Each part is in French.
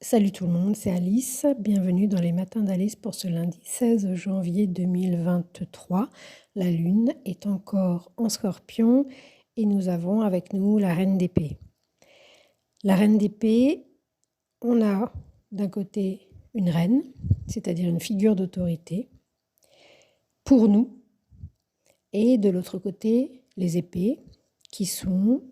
Salut tout le monde, c'est Alice. Bienvenue dans les matins d'Alice pour ce lundi 16 janvier 2023. La lune est encore en Scorpion et nous avons avec nous la reine d'épée. La reine d'épée, on a d'un côté une reine, c'est-à-dire une figure d'autorité pour nous, et de l'autre côté les épées qui sont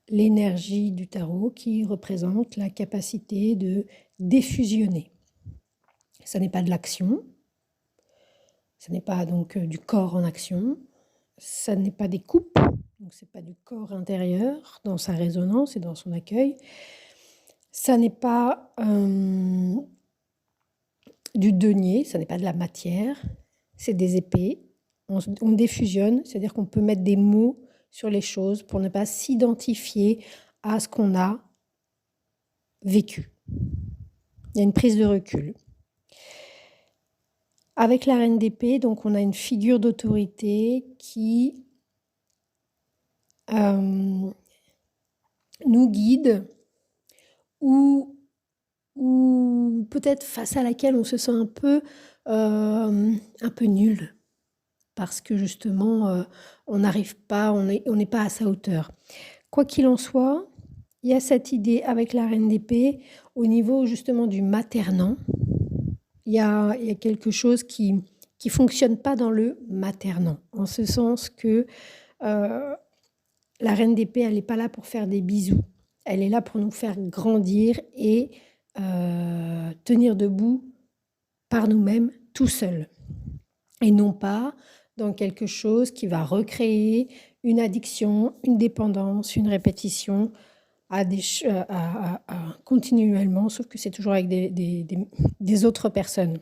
l'énergie du tarot qui représente la capacité de diffusionner. Ça n'est pas de l'action, ça n'est pas donc du corps en action, ça n'est pas des coupes, donc c'est pas du corps intérieur dans sa résonance et dans son accueil, ça n'est pas du denier, ça n'est pas de la matière, c'est des épées, on diffusionne, c'est-à-dire qu'on peut mettre des mots sur les choses pour ne pas s'identifier à ce qu'on a vécu. Il y a une prise de recul. Avec la reine d'épée, donc on a une figure d'autorité qui nous guide ou peut-être face à laquelle on se sent un peu nul parce que justement on n'arrive pas, on n'est pas à sa hauteur. Quoi qu'il en soit, il y a cette idée avec la reine d'épée au niveau justement du maternant. Il y a quelque chose qui fonctionne pas dans le maternant, en ce sens que la reine d'épée, elle n'est pas là pour faire des bisous. Elle est là pour nous faire grandir et tenir debout par nous-mêmes tout seuls. Et non pas dans quelque chose qui va recréer une addiction, une dépendance, une répétition continuellement, sauf que c'est toujours avec des autres personnes.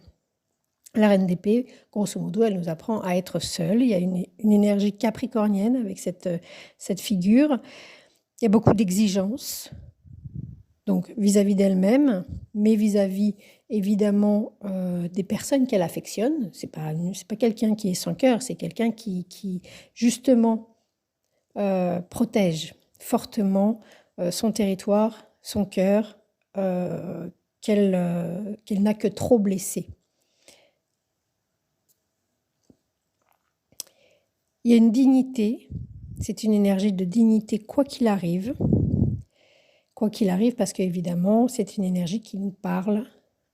La reine d'épée, grosso modo, elle nous apprend à être seule. Il y a une énergie capricornienne avec cette figure. Il y a beaucoup d'exigences, donc vis-à-vis d'elle-même, mais vis-à-vis évidemment des personnes qu'elle affectionne. C'est pas quelqu'un qui est sans cœur, c'est quelqu'un qui justement protège fortement son territoire, son cœur, qu'elle n'a que trop blessé. Il y a une dignité, c'est une énergie de dignité quoi qu'il arrive parce qu'évidemment c'est une énergie qui nous parle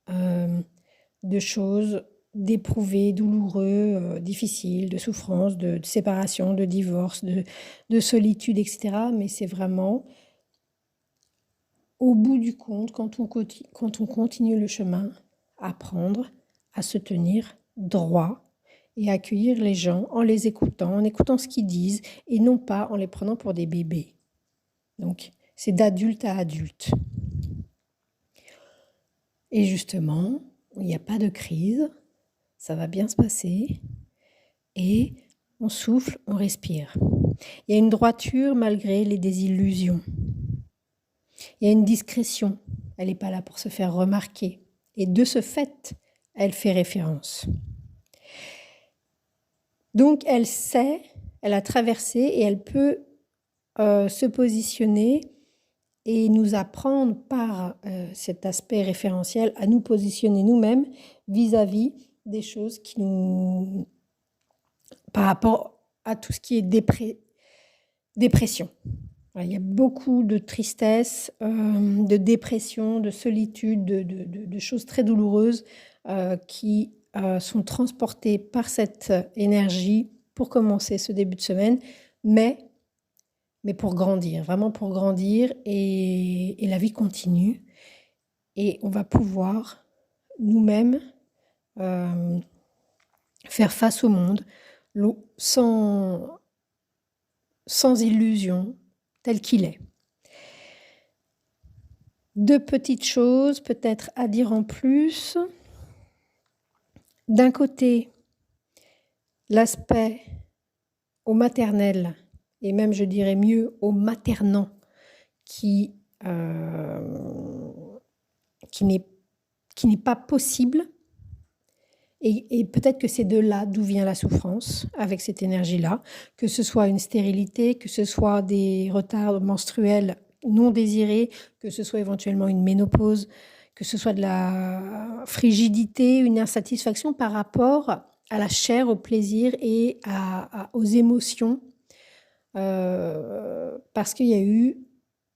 de choses d'éprouvées, douloureux, difficiles, de souffrance, de séparation, de divorce, de solitude, etc. Mais c'est vraiment au bout du compte, quand on continue le chemin, apprendre à se tenir droit et accueillir les gens en les écoutant, en écoutant ce qu'ils disent et non pas en les prenant pour des bébés. Donc, c'est d'adulte à adulte. Et justement, il n'y a pas de crise, ça va bien se passer et on souffle, on respire. Il y a une droiture malgré les désillusions. Il y a une discrétion, elle n'est pas là pour se faire remarquer. Et de ce fait, elle fait référence. Donc elle sait, elle a traversé et elle peut se positionner et nous apprendre par cet aspect référentiel à nous positionner nous-mêmes vis-à-vis des choses qui nous... par rapport à tout ce qui est dépression. Il y a beaucoup de tristesse, de dépression, de solitude, de choses très douloureuses qui sont transportées par cette énergie pour commencer ce début de semaine, mais pour grandir, vraiment pour grandir et la vie continue. Et on va pouvoir nous-mêmes faire face au monde sans illusion, tel qu'il est. Deux petites choses peut-être à dire en plus. D'un côté, l'aspect au maternel, et même je dirais mieux au maternant, qui n'est pas possible. Et peut-être que c'est de là d'où vient la souffrance, avec cette énergie-là, que ce soit une stérilité, que ce soit des retards menstruels non désirées, que ce soit éventuellement une ménopause, que ce soit de la frigidité, une insatisfaction par rapport à la chair, au plaisir et aux émotions, parce qu'il y a eu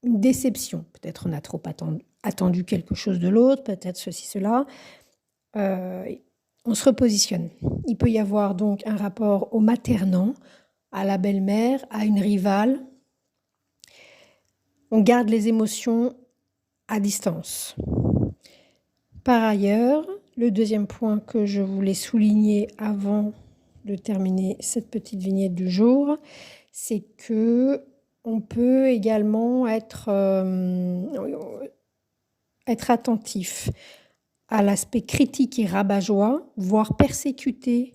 une déception. Peut-être on a trop attendu quelque chose de l'autre, peut-être ceci, cela. On se repositionne. Il peut y avoir donc un rapport au maternant, à la belle-mère, à une rivale. On garde les émotions à distance. Par ailleurs, le deuxième point que je voulais souligner avant de terminer cette petite vignette du jour, c'est que on peut également être attentif à l'aspect critique et rabat-joie, voire persécuté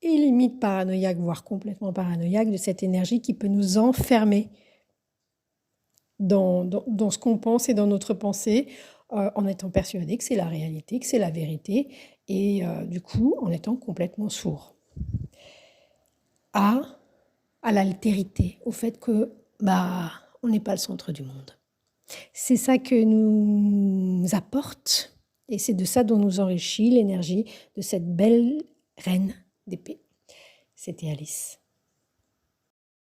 et limite paranoïaque, voire complètement paranoïaque de cette énergie qui peut nous enfermer dans ce qu'on pense et dans notre pensée, en étant persuadé que c'est la réalité, que c'est la vérité, et du coup en étant complètement sourd à l'altérité, au fait que on n'est pas le centre du monde. C'est ça que nous apporte, et c'est de ça dont nous enrichit l'énergie de cette belle reine d'épée. C'était Alice.